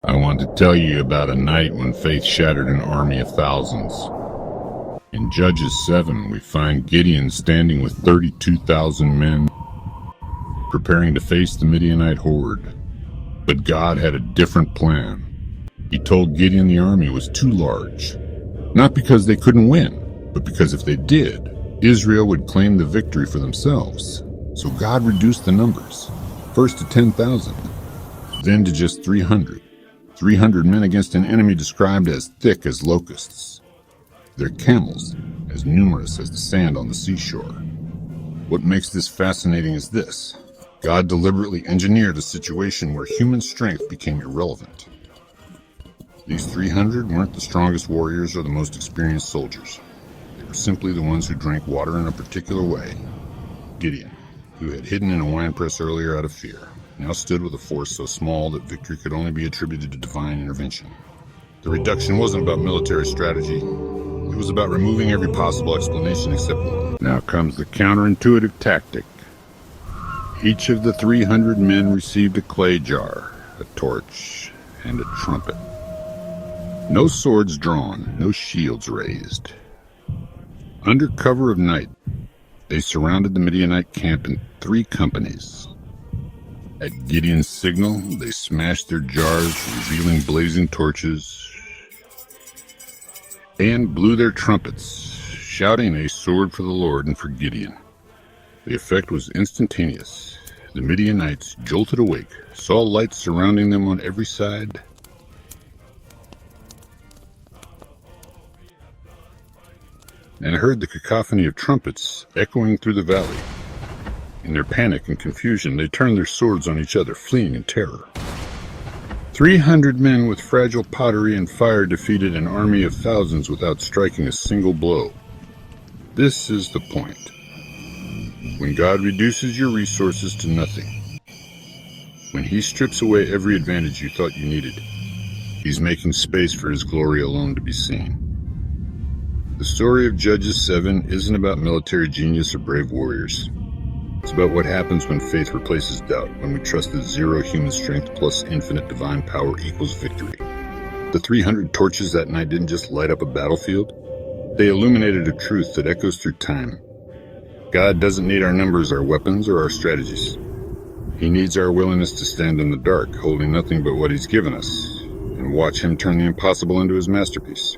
I want to tell you about a night when faith shattered an army of thousands. In Judges 7, we find Gideon standing with 32,000 men, preparing to face the Midianite horde. But God had a different plan. He told Gideon the army was too large, not because they couldn't win, but because if they did, Israel would claim the victory for themselves. So God reduced the numbers, first to 10,000, then to just 300. 300 men against an enemy described as thick as locusts. Their camels as numerous as the sand on the seashore. What makes this fascinating is this. God deliberately engineered a situation where human strength became irrelevant. These 300 weren't the strongest warriors or the most experienced soldiers. They were simply the ones who drank water in a particular way. Gideon, who had hidden in a winepress earlier out of fear, now stood with a force so small that victory could only be attributed to divine intervention. The reduction wasn't about military strategy. It was about removing every possible explanation except one. Now comes the counterintuitive tactic. Each of the 300 men received a clay jar, a torch, and a trumpet. No swords drawn, no shields raised. Under cover of night, they surrounded the Midianite camp in 3 companies. At Gideon's signal, they smashed their jars, revealing blazing torches, and blew their trumpets, shouting a sword for the Lord and for Gideon. The effect was instantaneous. The Midianites jolted awake, saw lights surrounding them on every side, and heard the cacophony of trumpets echoing through the valley. In their panic and confusion, they turned their swords on each other, fleeing in terror. 300 men with fragile pottery and fire defeated an army of thousands without striking a single blow. This is the point. When God reduces your resources to nothing, when He strips away every advantage you thought you needed, He's making space for His glory alone to be seen. The story of Judges 7 isn't about military genius or brave warriors. It's about what happens when faith replaces doubt, when we trust that zero human strength plus infinite divine power equals victory. The 300 torches that night didn't just light up a battlefield. They illuminated a truth that echoes through time. God doesn't need our numbers, our weapons, or our strategies. He needs our willingness to stand in the dark, holding nothing but what He's given us, and watch Him turn the impossible into His masterpiece.